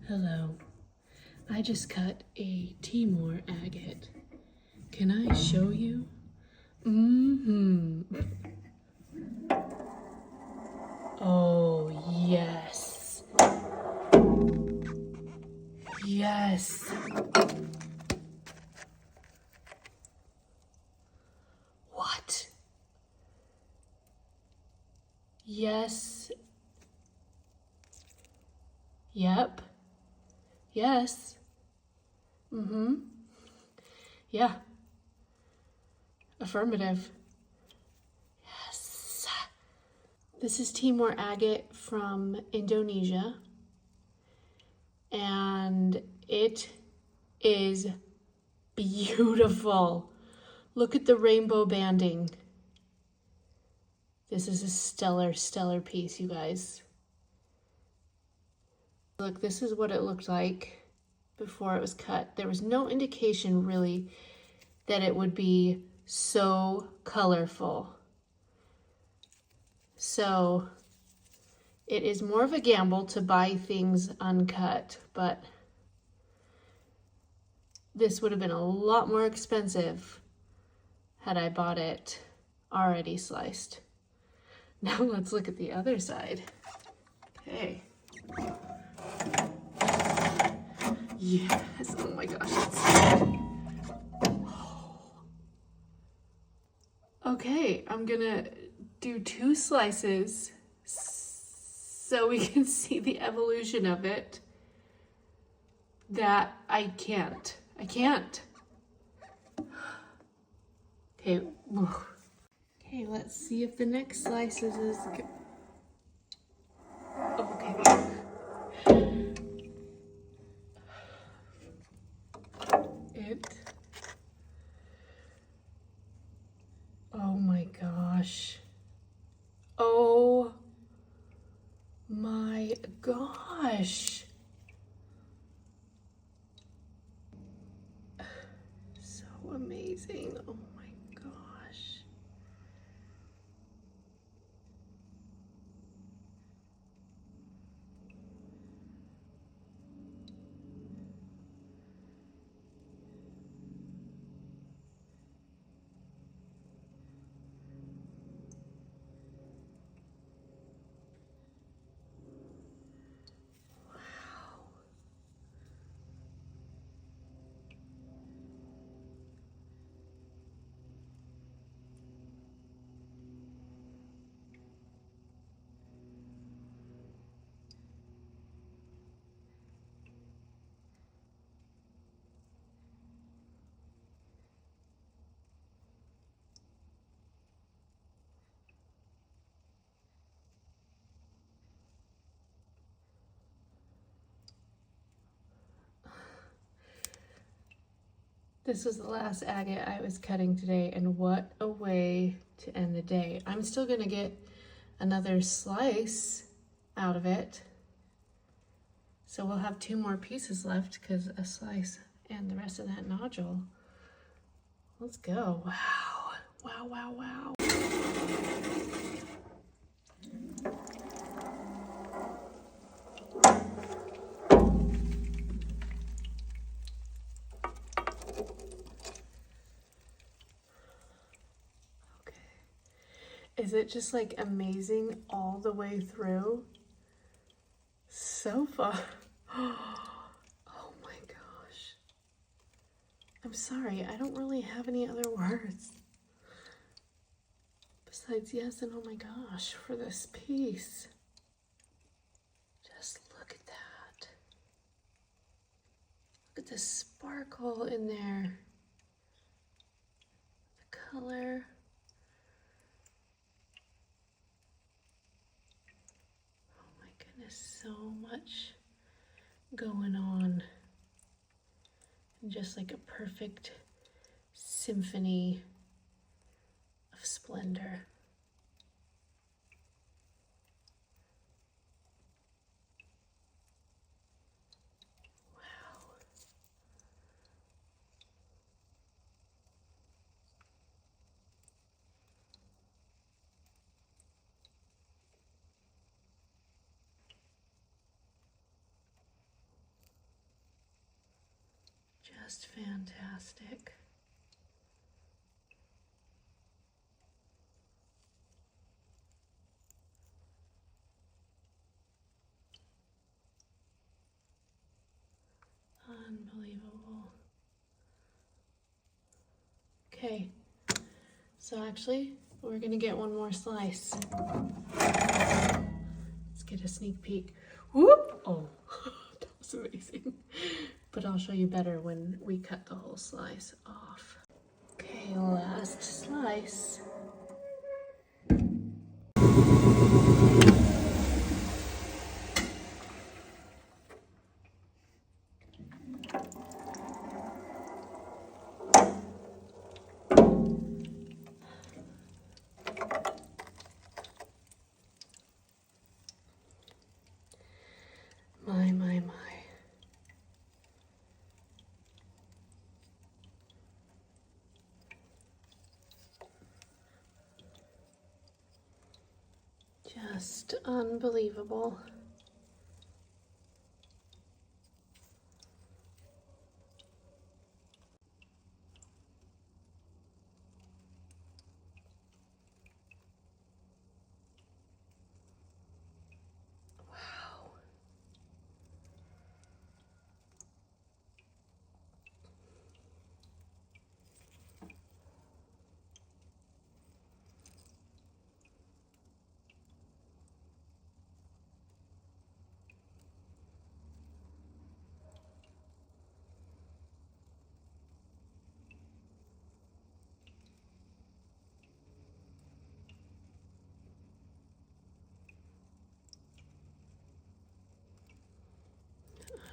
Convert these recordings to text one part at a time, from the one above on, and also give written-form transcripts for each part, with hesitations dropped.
Hello. I just cut a Timor Agate. Can I show you? Oh, yes. Yes. What? Yes. Yep. Yes. Yeah. Affirmative. Yes. This is Timor Agate from Indonesia. And it is beautiful. Look at the rainbow banding. This is a stellar piece, you guys. Look, this is what it looked like before it was cut. There was no indication really that it would be so colorful. So it is more of a gamble to buy things uncut, but this would have been a lot more expensive had I bought it already sliced. Now let's look at the other side. Okay. Yes, oh my gosh. Okay, I'm gonna do 2 slices so we can see the evolution of it. That I can't. Okay. Okay, let's see if the next slice is as good. Okay. Oh my gosh. Oh my gosh. So amazing. Oh my gosh. This was the last agate I was cutting today, and what a way to end the day. I'm still gonna get another slice out of it. So we'll have 2 more pieces left because a slice and the rest of that nodule. Let's go. Wow, wow, wow, wow. Is it just like amazing all the way through? So far. Oh my gosh. I'm sorry, I don't really have any other words. Besides yes and oh my gosh for this piece. Just look at that. Look at the sparkle in there. The color. There's so much going on, and just like a perfect symphony of splendor. Wow. Just fantastic. Unbelievable. Okay, so actually we're gonna get one more slice. Let's get a sneak peek. Whoop! Oh, that was amazing. But I'll show you better when we cut the whole slice off. Okay, last slice. My. Just unbelievable. Wow.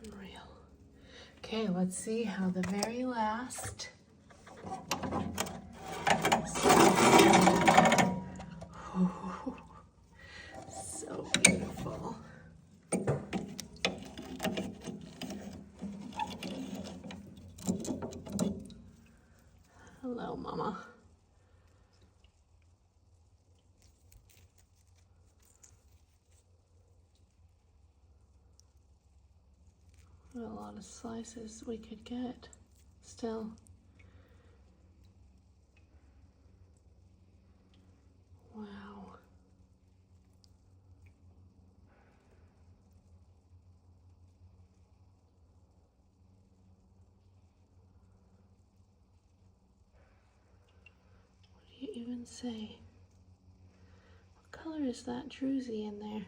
Unreal. Okay, let's see how the very last. Oh, so beautiful. Hello, Mama. What a lot of slices we could get still. Wow. What do you even say? What color is that druzy in there?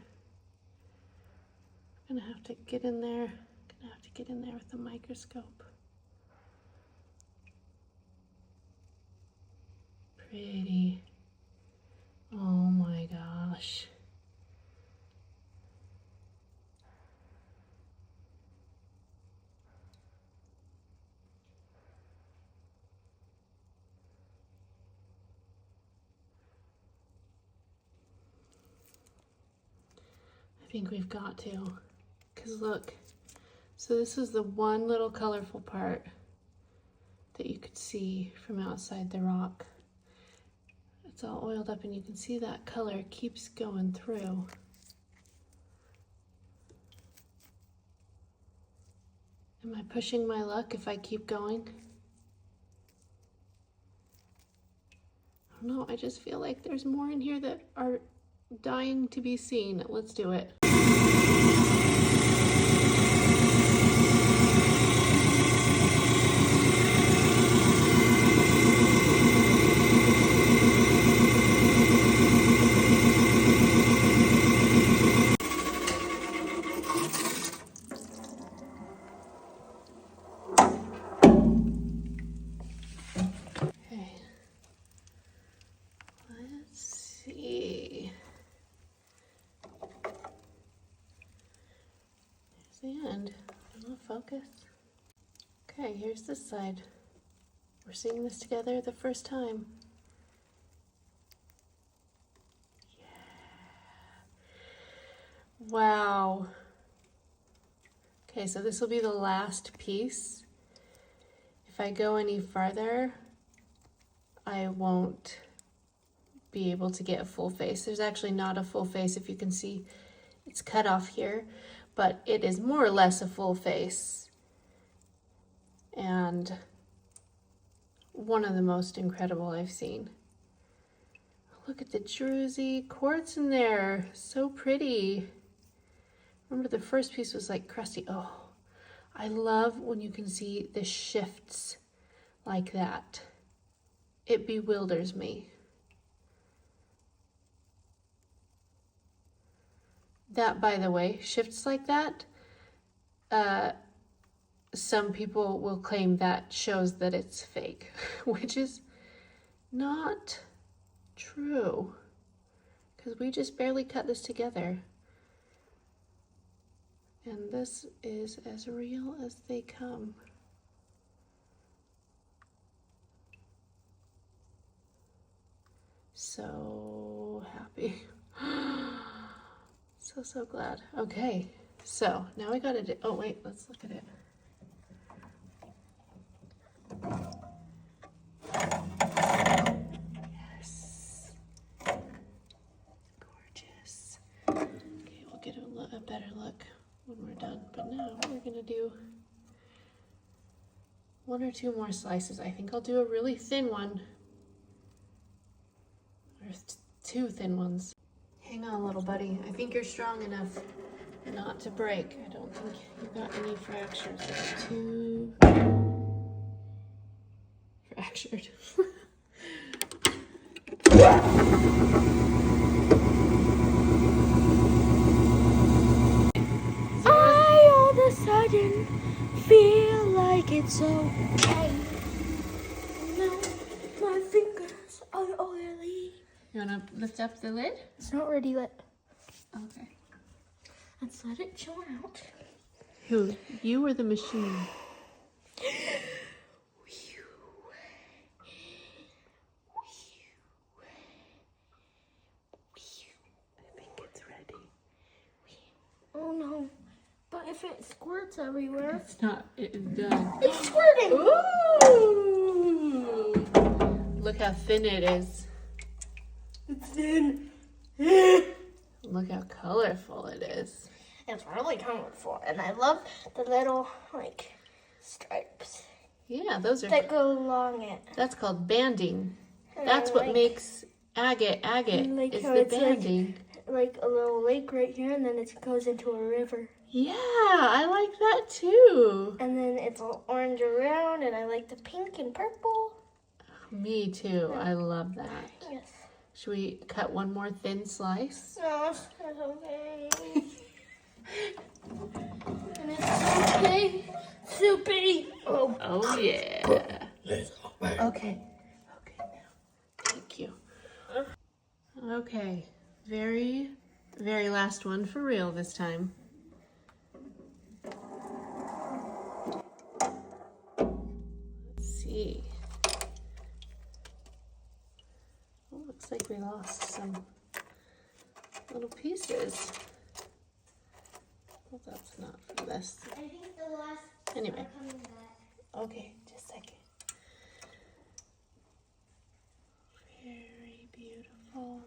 I'm gonna have to get in there. With the microscope. Pretty. Oh my gosh. I think we've got to, because look, so this is the one little colorful part that you could see from outside the rock. It's all oiled up and you can see that color keeps going through. Am I pushing my luck if I keep going? I don't know, I just feel like there's more in here that are dying to be seen. Let's do it. The end. Focus. Okay, here's this side. We're seeing this together the first time. Yeah. Wow. Okay, so this will be the last piece. If I go any farther, I won't be able to get a full face. There's actually not a full face. If you can see, it's cut off here, but it is more or less a full face. and one of the most incredible I've seen. Look at the druzy quartz in there, so pretty. Remember the first piece was like crusty. Oh, I love when you can see the shifts like that. It bewilders me. That, by the way, shifts like that, some people will claim that shows that it's fake, which is not true, because we just barely cut this together. And this is as real as they come. So happy. So glad. Okay, so now I gotta do, oh wait, let's look at it. Yes. Gorgeous. Okay, we'll get a better look when we're done. But now we're gonna do one or two more slices. I think I'll do a really thin one. Or two thin ones. Hang on, little buddy. I think you're strong enough not to break. I don't think you've got any fractures. Too fractured. I all of a sudden feel like it's okay. Now my fingers are oily. You wanna lift up the lid? It's not ready yet. Okay. Let's let it chill out. Who? You or the machine? I think it's ready. Oh no. But if it squirts everywhere. It's not. It's done. It's squirting! Ooh! Look how thin it is. It's thin. Look how colorful it is. It's really colorful. And I love the little, like, stripes Yeah, those are. that go along it. That's called banding. And That's I what like- makes agate. like Is how the it's banding. like a little lake right here, and then it goes into a river. Yeah, I like that too. And then it's all orange around, and I like the pink and purple. Me too. I love that. Yes. Should we cut one more thin slice? No, that's okay. And it's okay. Soupy. Oh. Oh yeah. Okay. Okay now. Thank you. Okay. Very, very last one for real this time. Let's see. Oh, looks like we lost some little pieces. Well, that's not for this. I think the last Anyway. are coming back. Okay, just a second. Very beautiful.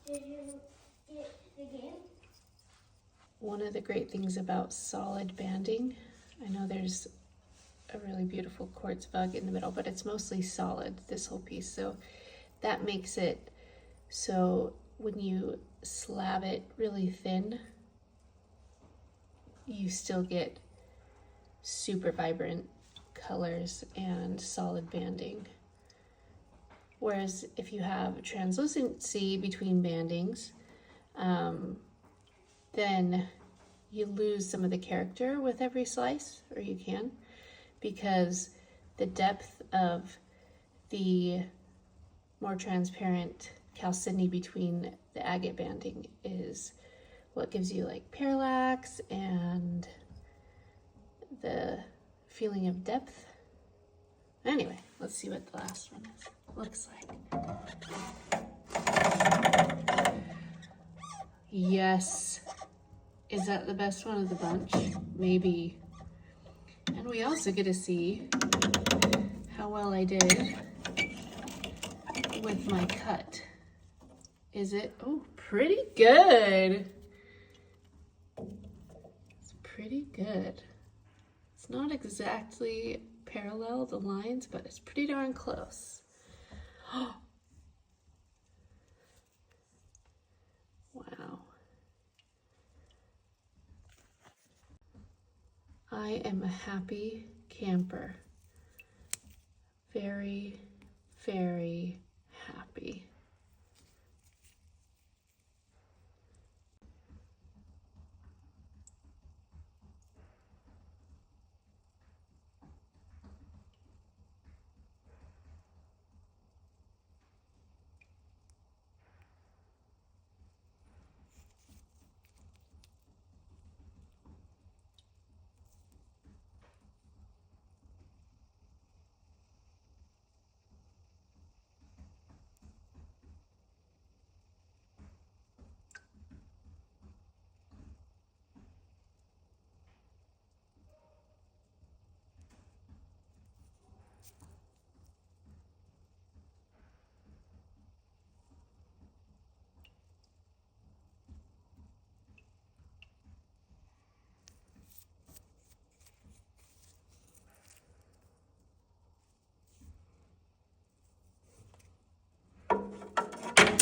Did you get again? One of the great things about solid banding, I know there's a really beautiful quartz vug in the middle, but it's mostly solid, this whole piece. So that makes it so when you slab it really thin, you still get super vibrant colors and solid banding. Whereas if you have translucency between bandings, then you lose some of the character with every slice, or you can, because the depth of the more transparent chalcedony between the agate banding is what gives you like parallax and the feeling of depth. Anyway, let's see what the last one looks like. Yes. Is that the best one of the bunch? Maybe. And we also get to see how well I did with my cut. Is it? Oh, pretty good. It's pretty good. It's not exactly parallel the lines, but it's pretty darn close. Wow. I am a happy camper. Very, very happy.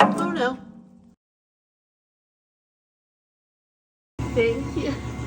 Oh no. Thank you.